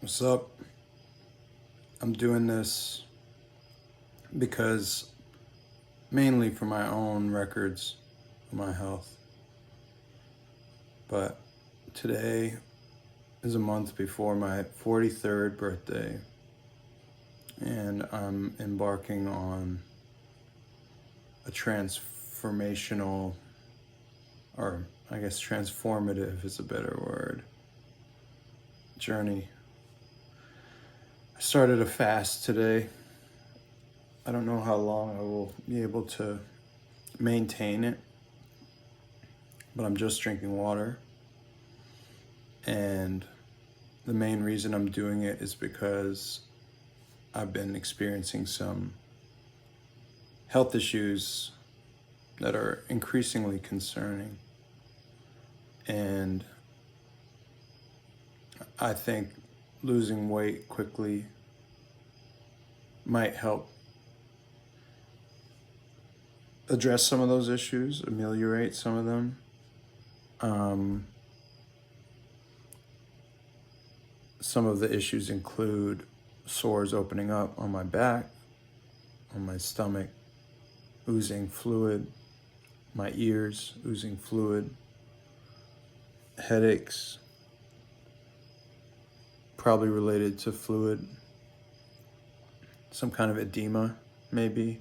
What's up? I'm doing this because mainly for my own records of my health. But today is a month before my 43rd birthday, and I'm embarking on a transformational, or I guess transformative is a better word, journey. I started a fast today. I don't know how long I will be able to maintain it, but I'm just drinking water. And the main reason I'm doing it is because I've been experiencing some health issues that are increasingly concerning. And I think losing weight quickly might help address some of those issues, ameliorate some of them. Some of the issues include sores opening up on my back, on my stomach, oozing fluid, my ears oozing fluid, headaches, probably related to fluid, some kind of edema, maybe.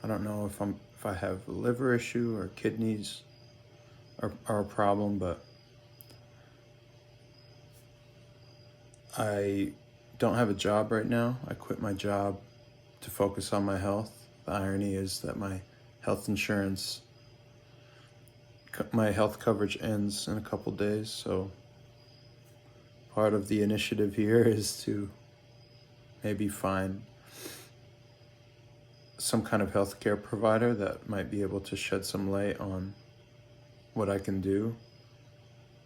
I don't know if I have a liver issue or kidneys are a problem, but I don't have a job right now. I quit my job to focus on my health. The irony is that my health insurance, my health coverage ends in a couple days, so part of the initiative here is to maybe find some kind of healthcare provider that might be able to shed some light on what I can do.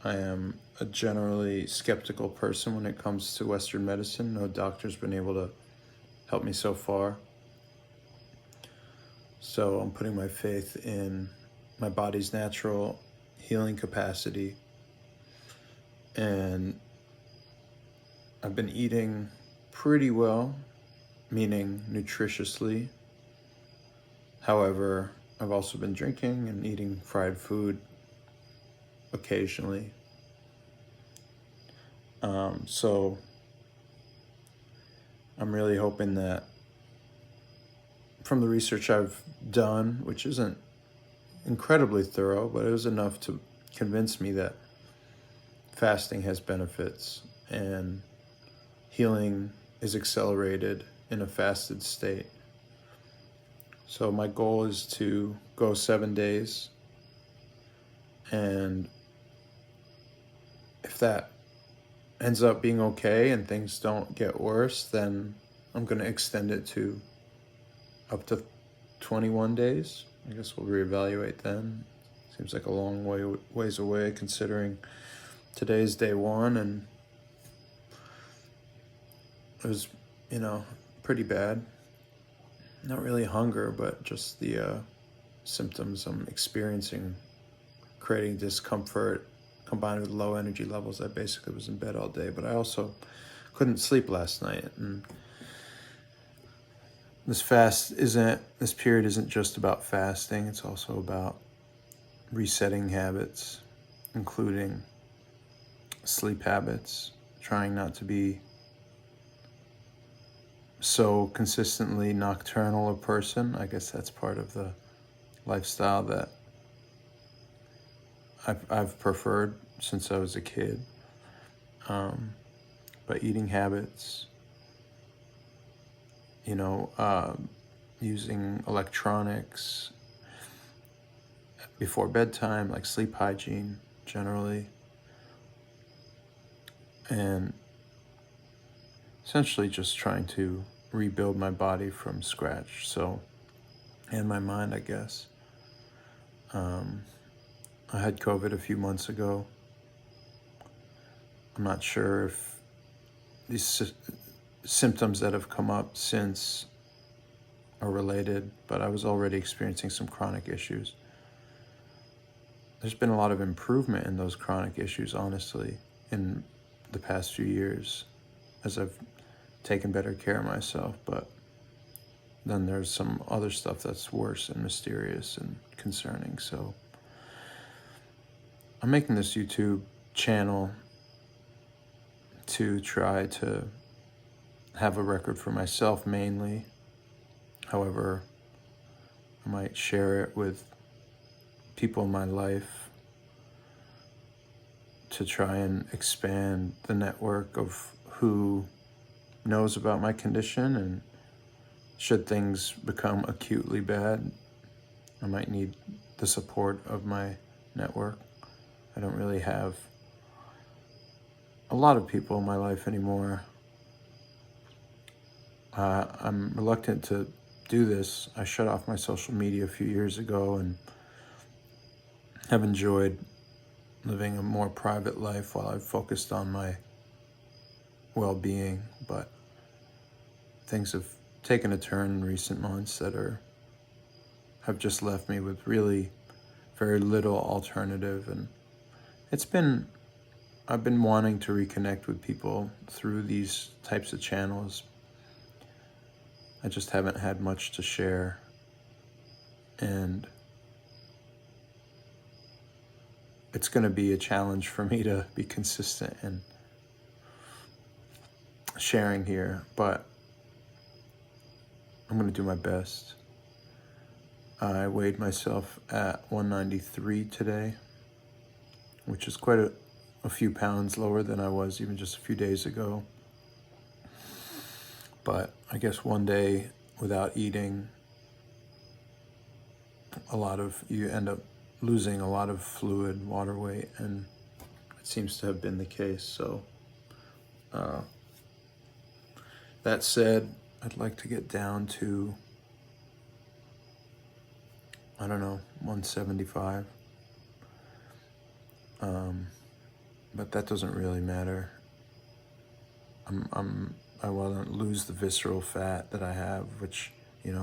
I am a generally skeptical person when it comes to Western medicine. No doctor's been able to help me so far. So I'm putting my faith in my body's natural healing capacity. And I've been eating pretty well, meaning nutritiously. However, I've also been drinking and eating fried food occasionally. So I'm really hoping that from the research I've done, which isn't incredibly thorough, but it was enough to convince me that fasting has benefits and healing is accelerated in a fasted state. So my goal is to go 7 days, and if that ends up being okay and things don't get worse, then I'm going to extend it to up to 21 days. I guess we'll reevaluate then. Seems like a long ways away considering today's day one, and it was, pretty bad. Not really hunger, but just the symptoms I'm experiencing, creating discomfort combined with low energy levels. I basically was in bed all day, but I also couldn't sleep last night. And this period isn't just about fasting, it's also about resetting habits, including sleep habits, trying not to be so consistently nocturnal a person. I guess that's part of the lifestyle that I've preferred since I was a kid. But eating habits, using electronics before bedtime, like sleep hygiene generally, and essentially just trying to rebuild my body from scratch. So, and my mind, I guess. I had COVID a few months ago. I'm not sure if these symptoms that have come up since are related, but I was already experiencing some chronic issues. There's been a lot of improvement in those chronic issues, honestly, in the past few years. as I've taken better care of myself, but then there's some other stuff that's worse and mysterious and concerning. So I'm making this YouTube channel to try to have a record for myself mainly. However, I might share it with people in my life to try and expand the network of who knows about my condition, and should things become acutely bad, I might need the support of my network. I don't really have a lot of people in my life anymore. I'm reluctant to do this. I shut off my social media a few years ago and have enjoyed living a more private life while I've focused on my well-being, but things have taken a turn in recent months that have just left me with really very little alternative. And I've been wanting to reconnect with people through these types of channels. I just haven't had much to share, and it's going to be a challenge for me to be consistent in sharing here, but I'm going to do my best. I weighed myself at 193 today, which is quite a few pounds lower than I was even just a few days ago. But I guess one day without eating, you end up losing a lot of fluid, water weight, and it seems to have been the case. So that said, I'd like to get down to, 175. But that doesn't really matter. I want to lose the visceral fat that I have, which,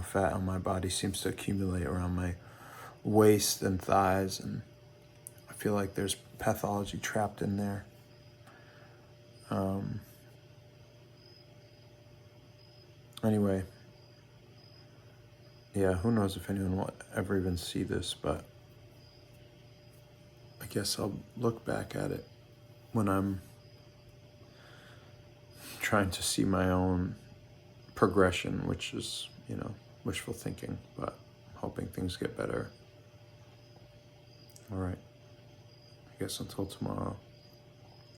fat on my body seems to accumulate around my waist and thighs, and I feel like there's pathology trapped in there. Anyway, yeah, who knows if anyone will ever even see this, but I guess I'll look back at it when I'm trying to see my own progression, which is, wishful thinking, but I'm hoping things get better. All right. I guess until tomorrow.